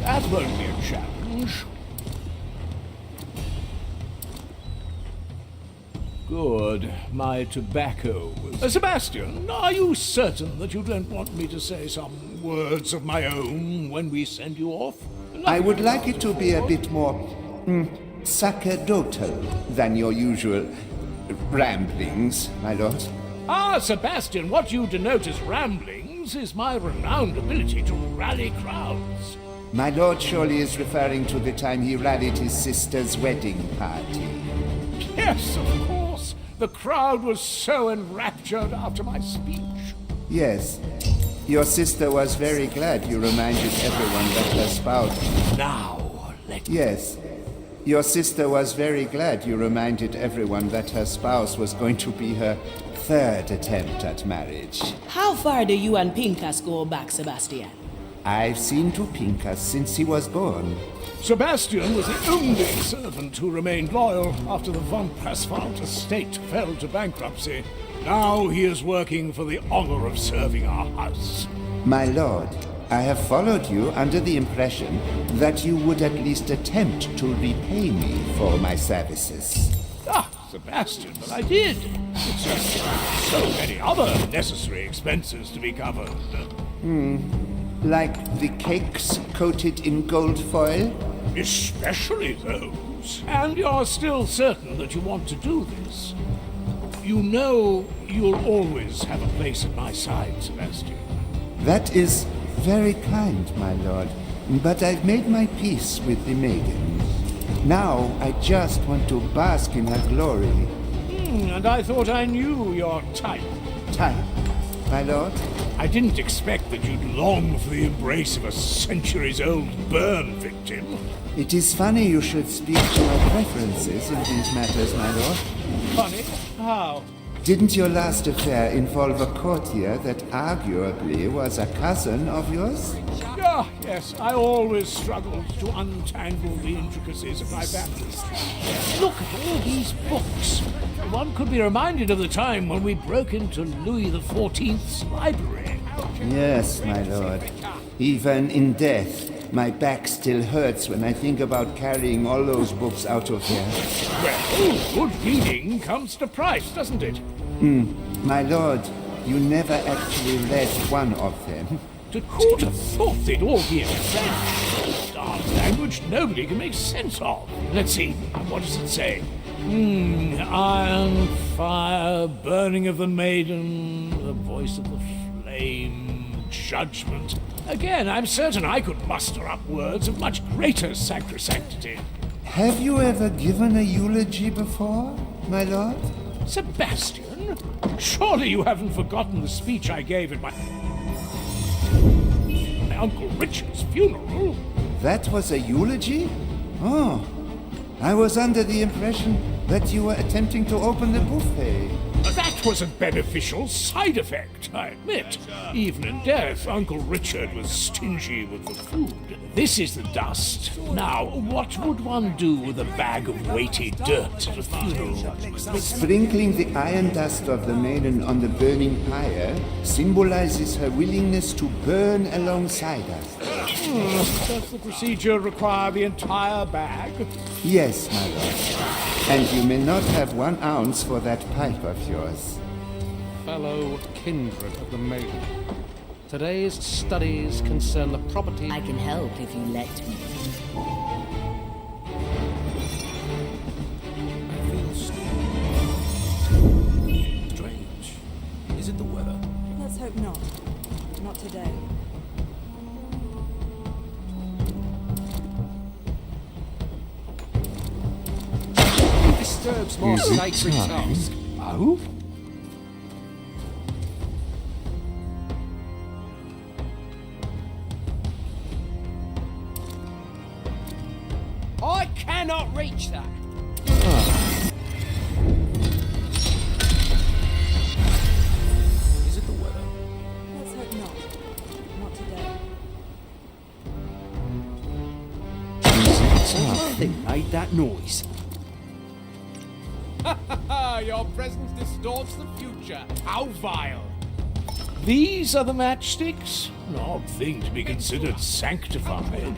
That won't be a challenge. Good. My tobacco was... Sebastian, are you certain that you don't want me to say some words of my own when we send you off? I would like it to be a bit more sacerdotal than your usual ramblings, my lord. Ah, Sebastian, what you denote as ramblings is my renowned ability to rally crowds. My lord surely is referring to the time he rallied his sister's wedding party. Yes, of course. The crowd was so enraptured after my speech. Yes. Your sister was very glad you reminded everyone that her spouse... Now, let me... Yes. Your sister was very glad you reminded everyone that her spouse was going to be her third attempt at marriage. How far do you and Pinkus go back, Sebastian? I've seen to Pinkus since he was born. Sebastian was the only servant who remained loyal after the von Presswald estate fell to bankruptcy. Now he is working for the honor of serving our house. My lord, I have followed you under the impression that you would at least attempt to repay me for my services. Ah, Sebastian, but I did. It's just so many other necessary expenses to be covered. Like the cakes coated in gold foil? Especially those. And you're still certain that you want to do this. You know you'll always have a place at my side, Sebastian. That is very kind, my lord. But I've made my peace with the maiden. Now I just want to bask in her glory. And I thought I knew your type. Type, my lord? I didn't expect that you'd long for the embrace of a centuries-old burn victim. It is funny you should speak to my preferences in these matters, my lord. Funny? How? Didn't your last affair involve a courtier that arguably was a cousin of yours? Ah, yes, I always struggled to untangle the intricacies of my baptism. Look at all these books. One could be reminded of the time when we broke into Louis XIV's library. Yes, my lord. Even in death, my back still hurts when I think about carrying all those books out of there. Well, good reading comes to price, doesn't it? My lord, you never actually read one of them. Who'd have thought they'd all be in French? Darn language nobody can make sense of. Let's see, what does it say? Iron, fire, burning of the maiden, the voice of the flame, judgment. Again, I'm certain I could muster up words of much greater sacrosanctity. Have you ever given a eulogy before, my lord? Sebastian, surely you haven't forgotten the speech I gave at my Uncle Richard's funeral? That was a eulogy? Oh, I was under the impression that you were attempting to open the buffet. That was a beneficial side effect, I admit. Even in death, Uncle Richard was stingy with the food. This is the dust. Now, what would one do with a bag of weighty dirt at a funeral? Sprinkling the iron dust of the maiden on the burning pyre symbolizes her willingness to burn alongside us. Does the procedure require the entire bag? Yes, my lord. And you may not have 1 ounce for that pipe of yours. Fellow kindred of the maiden. Today's studies concern the property... I can help if you let me. I feel strange. Is it the weather? Let's hope not. Not today. Disturbs more sacred task. Oh? cannot reach that. Is it the weather? Let's hope not. Not today. Nothing made that noise. Your presence distorts the future. How vile! These are the matchsticks? An odd thing to be considered sanctified.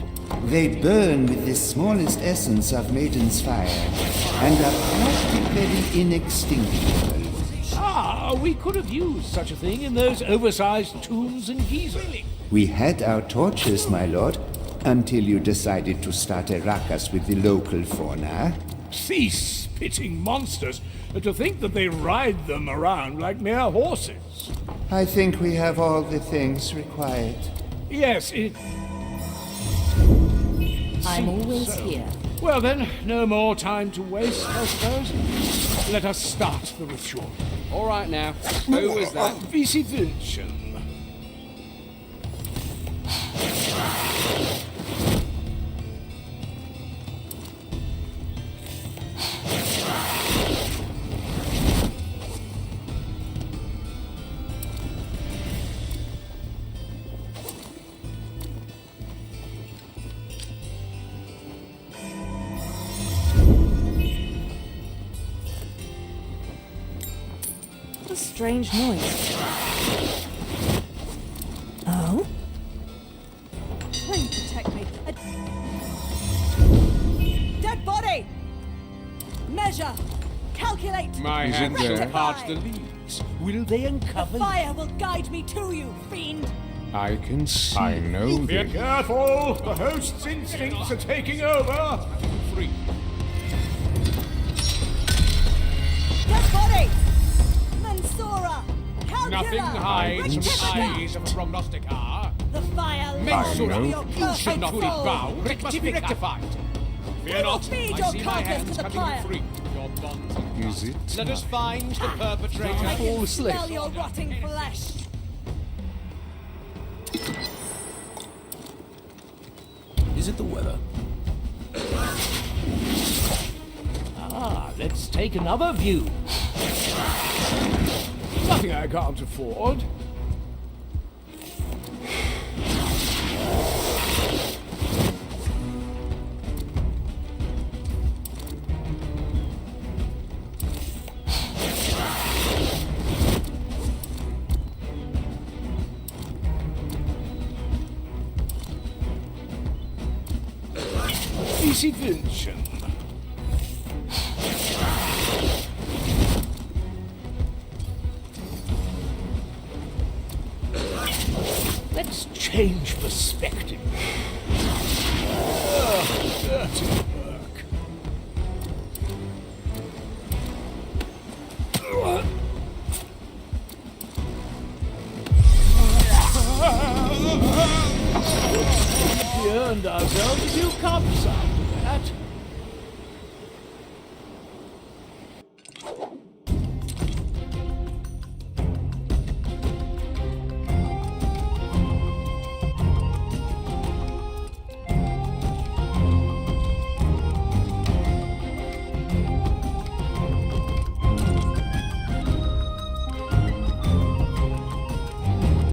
They burn with the smallest essence of Maiden's fire and are practically inextinguishable. Ah, we could have used such a thing in those oversized tombs in Giza. We had our torches, my lord, until you decided to start a ruckus with the local fauna. These spitting monsters, to think that they ride them around like mere horses. I think we have all the things required. Yes, it... I'm seems always so. here. Well then, no more time to waste, I suppose. Let us start the ritual. All right now. Who was that? Visi Vincem. What a strange noise. Oh? Please protect me. Dead body! Measure! Calculate! My hands there? shall part the leaves. Will they The uncover? fire will guide me to you, fiend! I can see. I know Be careful! The host's instincts are taking over! Free. Dead body! Mensura! Calcula! Nothing hides from the Rectifica! eyes of a prognosticar. The fire Make longs for your you should not be perfect soul. bound. It must be rectified. We Fear will not. feed I your see my carcass hands to the cutting fire. you free. Your bonds are Is it? Let us find the perpetrator. I can smell your rotting flesh. Is it the weather? Ah, let's take another view. Nothing I can't afford. Visi Vincem. Let's change perspective. Dirty work. We earned ourselves a few cups after that.